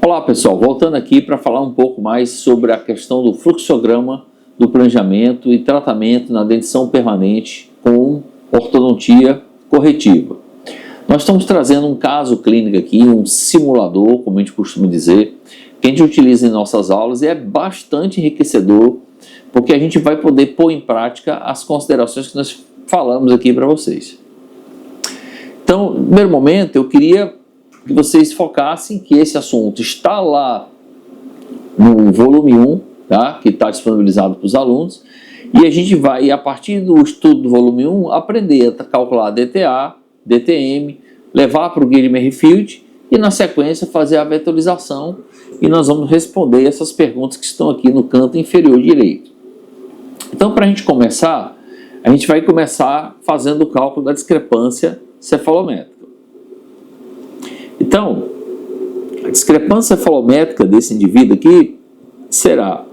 Olá pessoal, voltando aqui para falar um pouco mais sobre a questão do fluxograma do planejamento e tratamento na dentição permanente com ortodontia corretiva. Nós estamos trazendo um caso clínico aqui, um simulador, como a gente costuma dizer, que a gente utiliza em nossas aulas e é bastante enriquecedor, porque a gente vai poder pôr em prática as considerações que nós falamos aqui para vocês. Então, no primeiro momento, eu queria que vocês focassem que esse assunto está lá no volume 1, tá? Que está disponibilizado para os alunos, e a gente vai, a partir do estudo do volume 1, aprender a calcular DTA, DTM, levar para o Guia de Merrifield e, na sequência, fazer a vetorização, e nós vamos responder essas perguntas que estão aqui no canto inferior direito. Então, para a gente começar, a gente vai começar fazendo o cálculo da discrepância cefalométrica. Então, a discrepância cefalométrica desse indivíduo aqui será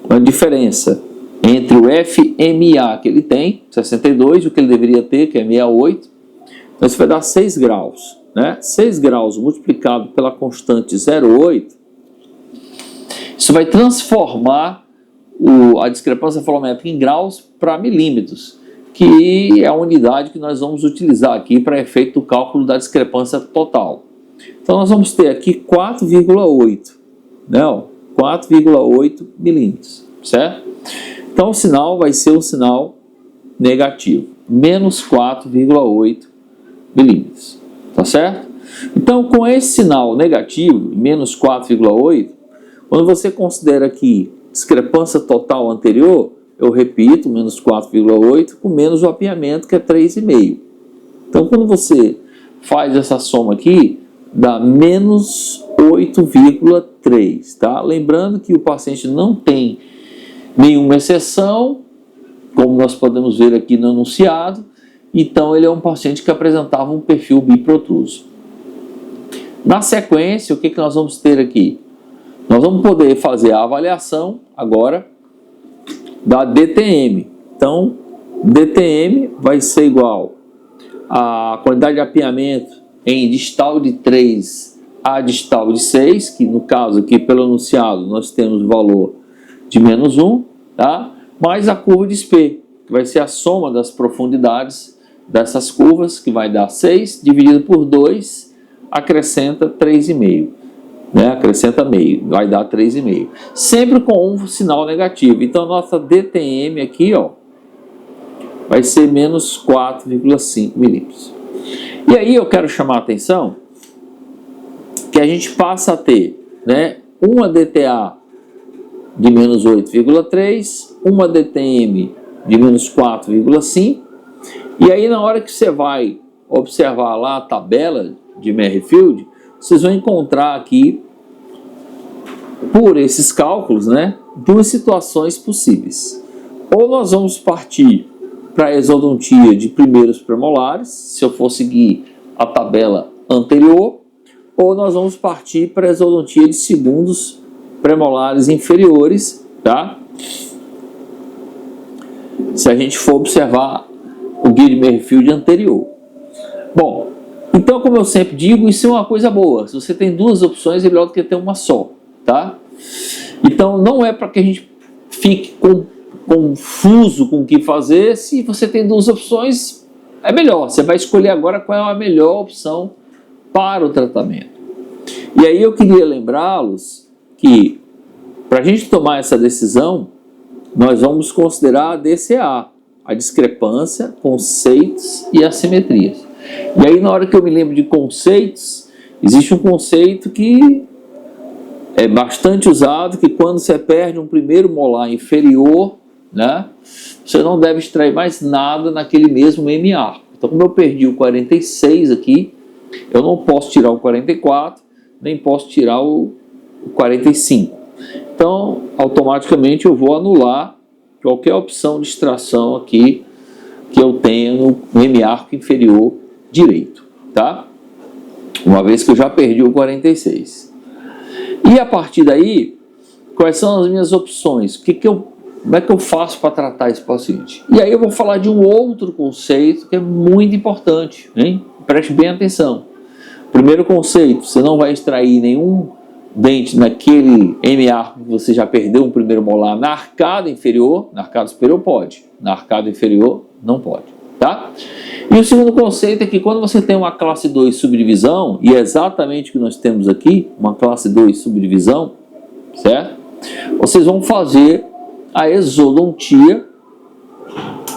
uma diferença entre o FMA que ele tem, 62, e o que ele deveria ter, que é 68. Então, isso vai dar 6 graus. Né? 6 graus multiplicado pela constante 0,8, isso vai transformar a discrepância cefalométrica em graus para milímetros, que é a unidade que nós vamos utilizar aqui para efeito do cálculo da discrepância total. Então, nós vamos ter aqui 4,8, né? 4,8 milímetros, certo? Então, o sinal vai ser um sinal negativo, menos 4,8 milímetros, tá certo? Então, com esse sinal negativo, menos 4,8, quando você considera aqui discrepância total anterior, eu repito, menos 4,8 com menos o apiamento, que é 3,5. Então, quando você faz essa soma aqui, dá menos 8,3, tá? Lembrando que o paciente não tem nenhuma exceção, como nós podemos ver aqui no enunciado, então ele é um paciente que apresentava um perfil biprotuso. Na sequência, o que nós vamos ter aqui? Nós vamos poder fazer a avaliação agora da DTM. Então, DTM vai ser igual a quantidade de apiamento em distal de 3 a distal de 6, que no caso aqui pelo enunciado nós temos o valor de menos 1, tá? Mais a curva de SP, que vai ser a soma das profundidades dessas curvas, que vai dar 6, dividido por 2, acrescenta 3,5. Né? Acrescenta meio, vai dar 3,5. Sempre com um sinal negativo. Então, nossa DTM aqui, ó, vai ser menos 4,5 milímetros. E aí eu quero chamar a atenção que a gente passa a ter, né, uma DTA de menos 8,3, uma DTM de menos 4,5. E aí, na hora que você vai observar lá a tabela de Merrifield, vocês vão encontrar aqui, por esses cálculos, né, duas situações possíveis. Ou nós vamos partir para a exodontia de primeiros premolares, se eu for seguir a tabela anterior, ou nós vamos partir para a exodontia de segundos premolares inferiores, tá? Se a gente for observar o Guia de Merrifield anterior. Bom, então, como eu sempre digo, isso é uma coisa boa. Se você tem duas opções, é melhor do que ter uma só, tá? Então, não é para que a gente fique confuso com o que fazer. Se você tem duas opções, é melhor. Você vai escolher agora qual é a melhor opção para o tratamento. E aí eu queria lembrá-los que, para a gente tomar essa decisão, nós vamos considerar a DCA, a discrepância, conceitos e assimetrias. E aí, na hora que eu me lembro de conceitos, existe um conceito que é bastante usado, que quando você perde um primeiro molar inferior, né, você não deve extrair mais nada naquele mesmo MA. Então, como eu perdi o 46 aqui, eu não posso tirar o 44, nem posso tirar o 45. Então, automaticamente eu vou anular qualquer opção de extração aqui que eu tenha no hemiarco inferior direito, tá? Uma vez que eu já perdi o 46. E a partir daí, quais são as minhas opções? Como é que eu faço para tratar esse paciente? E aí eu vou falar de um outro conceito que é muito importante, hein? Preste bem atenção. Primeiro conceito, você não vai extrair nenhum dente naquele M-arco que você já perdeu um primeiro molar na arcada inferior. Na arcada superior pode, na arcada inferior não pode, tá? E o segundo conceito é que quando você tem uma classe 2 subdivisão, e é exatamente o que nós temos aqui, uma classe 2 subdivisão, certo? Vocês vão fazer a exodontia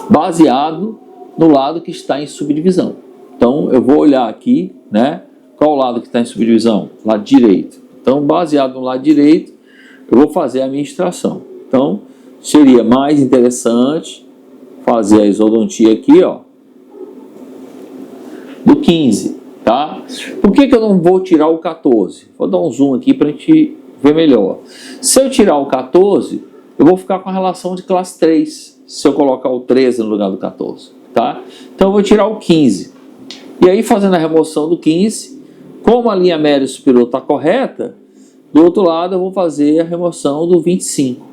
baseado no lado que está em subdivisão. Então eu vou olhar aqui, né? Qual o lado que está em subdivisão? Lado direito. Então, baseado no lado direito, eu vou fazer a minha extração. Então, seria mais interessante fazer a exodontia aqui, ó, do 15, tá? Por que eu não vou tirar o 14? Vou dar um zoom aqui para a gente ver melhor. Se eu tirar o 14, eu vou ficar com a relação de classe 3, se eu colocar o 13 no lugar do 14, tá? Então, eu vou tirar o 15. E aí, fazendo a remoção do 15, como a linha média superior está correta, do outro lado eu vou fazer a remoção do 25.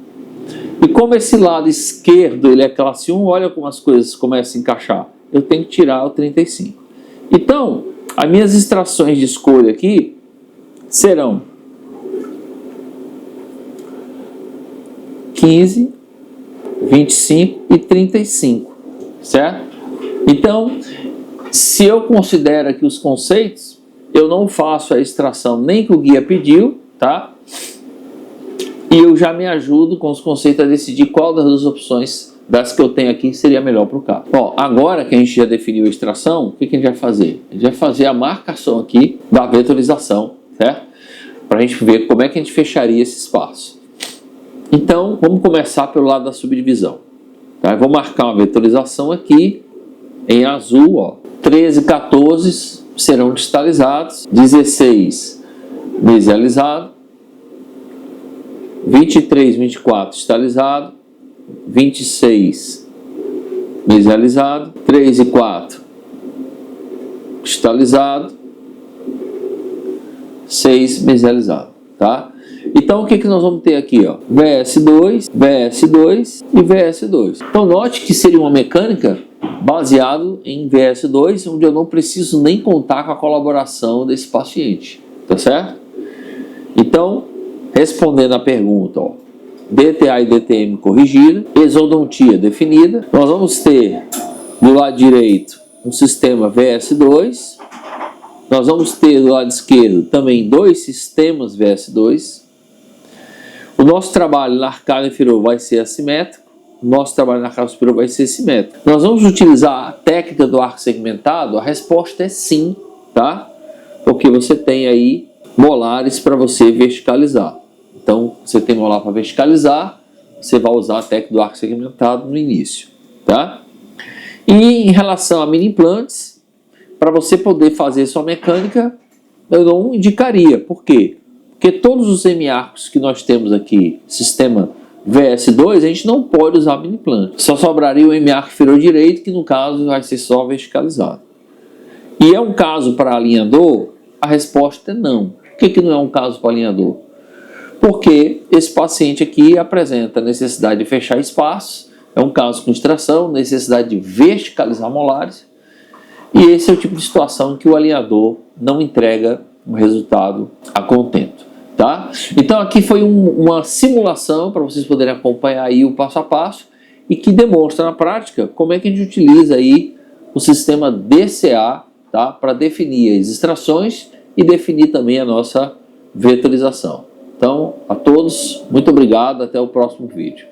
E como esse lado esquerdo ele é classe 1, olha como as coisas começam a encaixar. Eu tenho que tirar o 35. Então, as minhas extrações de escolha aqui serão 15, 25 e 35, certo? Então, se eu considero aqui os conceitos, eu não faço a extração nem que o guia pediu, tá? E eu já me ajudo com os conceitos a decidir qual das duas opções das que eu tenho aqui seria melhor para o caso. Ó, agora que a gente já definiu a extração, o que a gente vai fazer? A gente vai fazer a marcação aqui da vetorização, certo? Para a gente ver como é que a gente fecharia esse espaço. Então, vamos começar pelo lado da subdivisão. Tá? Eu vou marcar uma vetorização aqui em azul, ó. 13 e 14 serão distalizados, 16 mesializado, 23, 24 distalizado, 26 mesializado, 3 e 4 distalizado, 6 mesializado, tá? Então o que nós vamos ter aqui, ó? VS2, VS2 e VS2. Então note que seria uma mecânica baseado em VS2, onde eu não preciso nem contar com a colaboração desse paciente, tá certo? Então, respondendo a pergunta, ó, DTA e DTM corrigida, exodontia definida, nós vamos ter do lado direito um sistema VS2, nós vamos ter do lado esquerdo também dois sistemas VS2, o nosso trabalho na arcada inferior vai ser assimétrico, nosso trabalho na arcada superior vai ser simétrico. Nós vamos utilizar a técnica do arco segmentado? A resposta é sim, tá? Porque você tem aí molares para você verticalizar. Então, você tem molar para verticalizar, você vai usar a técnica do arco segmentado no início, tá? E em relação a mini implantes, para você poder fazer sua mecânica, eu não indicaria. Por quê? Porque todos os M-arcos que nós temos aqui, sistema VS2, a gente não pode usar mini implante. Só sobraria o M-arco inferior direito, que no caso vai ser só verticalizado. E é um caso para alinhador? A resposta é não. Por que não é um caso para alinhador? Porque esse paciente aqui apresenta necessidade de fechar espaços, é um caso com extração, necessidade de verticalizar molares, e esse é o tipo de situação em que o alinhador não entrega um resultado a contento. Tá? Então aqui foi uma simulação para vocês poderem acompanhar aí o passo a passo e que demonstra na prática como é que a gente utiliza aí o sistema DCA, tá? Para definir as extrações e definir também a nossa vetorização. Então, a todos, muito obrigado, até o próximo vídeo.